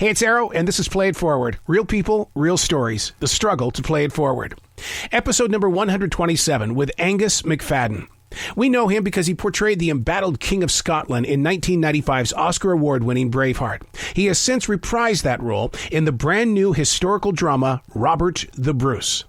Hey, it's Arrow, and this is Play It Forward. Real people, real stories. The struggle to play it forward. Episode number 127 with Angus McFadyen. We know him because he portrayed the embattled King of Scotland in 1995's Oscar award-winning Braveheart. He has since reprised that role in the brand new historical drama Robert the Bruce.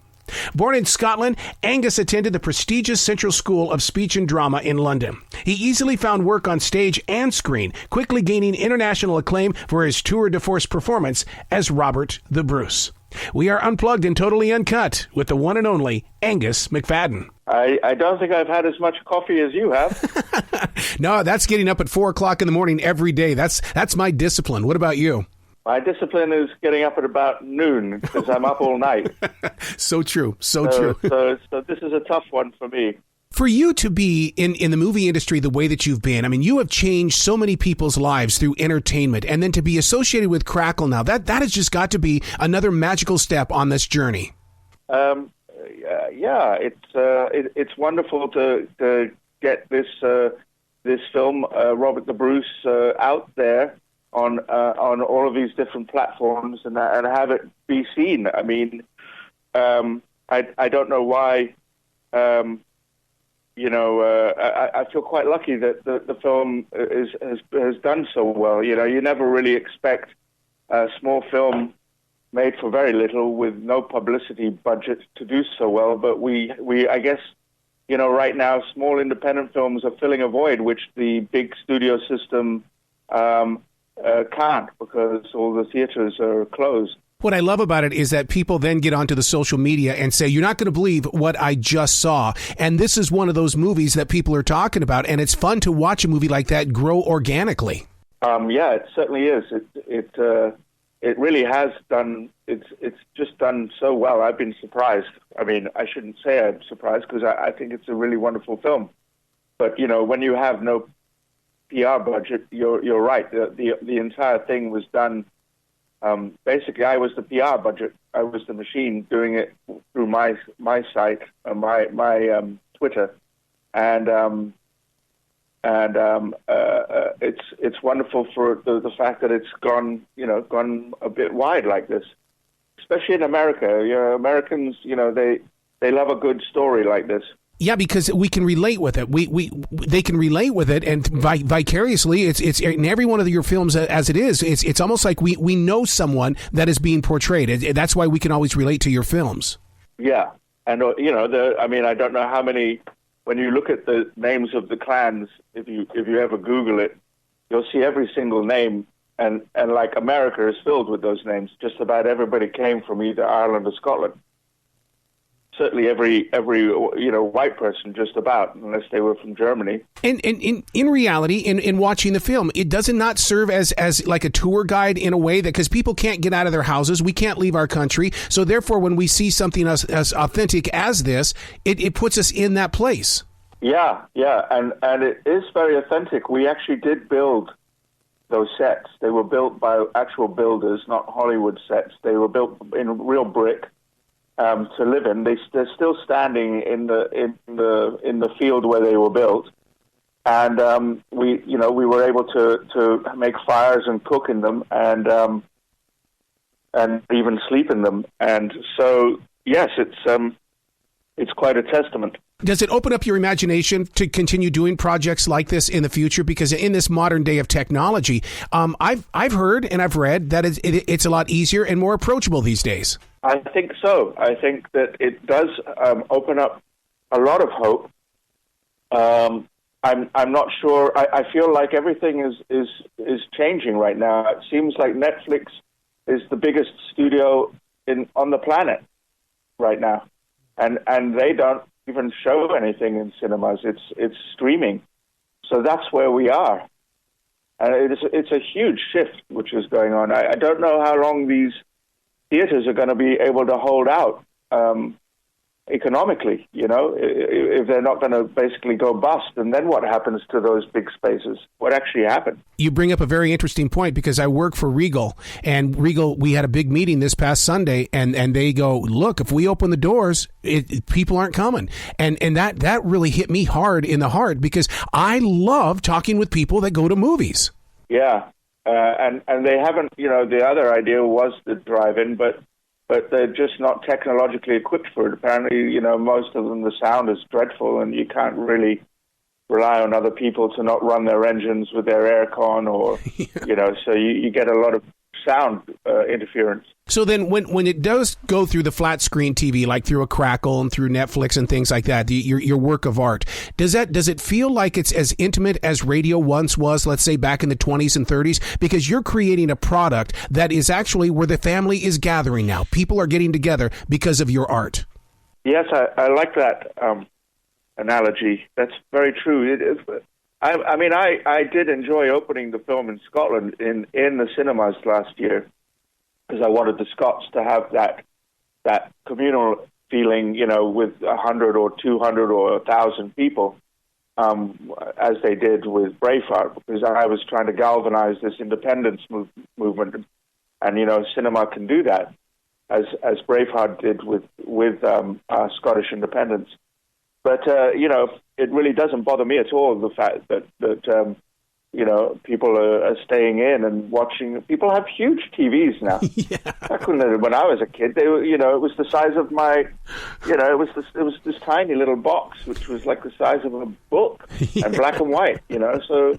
Born in Scotland, Angus attended the prestigious Central School of Speech and Drama in London. He easily found work on stage and screen, quickly gaining international acclaim for his tour de force performance as Robert the Bruce. We are unplugged and totally uncut with the one and only Angus McFadyen. I don't think I've had as much coffee as you have. No, that's getting up at 4 o'clock in the morning every day. That's my discipline. What about you? My discipline is getting up at about noon because I'm up all night. So true. So true. So this is a tough one for me. For you to be in the movie industry the way that you've been, I mean, you have changed so many people's lives through entertainment, and then to be associated with Crackle now, that has just got to be another magical step on this journey. Yeah, it's wonderful to get this film, Robert the Bruce, out there on all of these different platforms and have it be seen. I mean, I don't know why. I feel quite lucky that the film has done so well. You know, you never really expect a small film made for very little with no publicity budget to do so well. But we I guess, you know, right now small independent films are filling a void which the big studio system can't, because all the theaters are closed. What I love about it is that people then get onto the social media and say, you're not going to believe what I just saw. And this is one of those movies that people are talking about. And it's fun to watch a movie like that grow organically. Yeah, it certainly is. It really has done. It's just done so well. I've been surprised. I mean, I shouldn't say I'm surprised because I think it's a really wonderful film. But, you know, when you have no PR budget, you're right. The entire thing was done. Basically, I was the PR budget. I was the machine doing it through my site, my Twitter, and it's wonderful for the fact that it's gone a bit wide like this, especially in America. You know, Americans, you know, they love a good story like this. Yeah, because we can relate with it. They can relate with it, and vicariously, it's in every one of your films as it is. It's almost like we know someone that is being portrayed. That's why we can always relate to your films. Yeah, and you know, I don't know how many. When you look at the names of the clans, if you ever Google it, you'll see every single name, and like America is filled with those names. Just about everybody came from either Ireland or Scotland. Certainly every white person, just about, unless they were from Germany. And in reality, in watching the film, it does not serve as like a tour guide in a way that, because people can't get out of their houses, we can't leave our country, so therefore when we see something as authentic as this, it puts us in that place. Yeah, and it is very authentic. We actually did build those sets. They were built by actual builders, not Hollywood sets. They were built in real brick. To live in. They're still standing in the field where they were built, and we were able to make fires and cook in them, and even sleep in them. And so, yes, it's quite a testament. Does it open up your imagination to continue doing projects like this in the future? Because in this modern day of technology, I've heard and I've read that it's a lot easier and more approachable these days. I think so. I think that it does open up a lot of hope. I'm not sure. I feel like everything is changing right now. It seems like Netflix is the biggest studio on the planet right now, and they don't even show anything in cinemas. It's streaming. So that's where we are, and it's a huge shift which is going on. I don't know how long these theaters are going to be able to hold out economically, you know, if they're not going to basically go bust. And then what happens to those big spaces? What actually happened? You bring up a very interesting point, because I work for Regal, and Regal, we had a big meeting this past Sunday, and they go, look, if we open the doors, people aren't coming. And that really hit me hard in the heart, because I love talking with people that go to movies. Yeah. and they haven't. The other idea was the drive-in, but they're just not technologically equipped for it. Apparently, most of them, the sound is dreadful, and you can't really rely on other people to not run their engines with their aircon, or so you get a lot of sound interference. So then when it does go through the flat screen TV, like through a Crackle and through Netflix and things like that, your work of art, does it feel like it's as intimate as radio once was, let's say back in the 20s and 30s? Because you're creating a product that is actually where the family is gathering now. People are getting together because of your art. Yes, I like that analogy. That's very true. It is. I did enjoy opening the film in Scotland in the cinemas last year, because I wanted the Scots to have that communal feeling, with 100 or 200 or 1,000 people, as they did with Braveheart, because I was trying to galvanize this independence movement, and cinema can do that, as Braveheart did with Scottish independence. But it really doesn't bother me at all, the fact that people are staying in and watching. People have huge TVs now. Yeah. Back when I was a kid, they were, it was the size of my, it was this tiny little box, which was like the size of a book, and black and white. So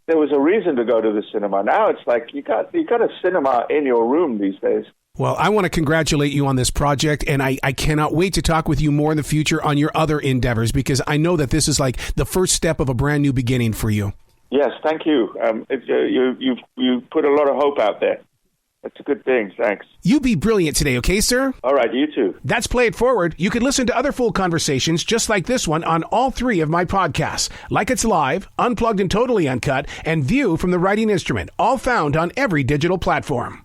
there was a reason to go to the cinema. Now it's like you got a cinema in your room these days. Well, I want to congratulate you on this project, and I cannot wait to talk with you more in the future on your other endeavors, because I know that this is like the first step of a brand new beginning for you. Yes, thank you. You've put a lot of hope out there. That's a good thing. Thanks. You be brilliant today, okay, sir? All right, you too. That's Play It Forward. You can listen to other full conversations just like this one on all 3 of my podcasts, Like It's Live, Unplugged and Totally Uncut, and View from the Writing Instrument, all found on every digital platform.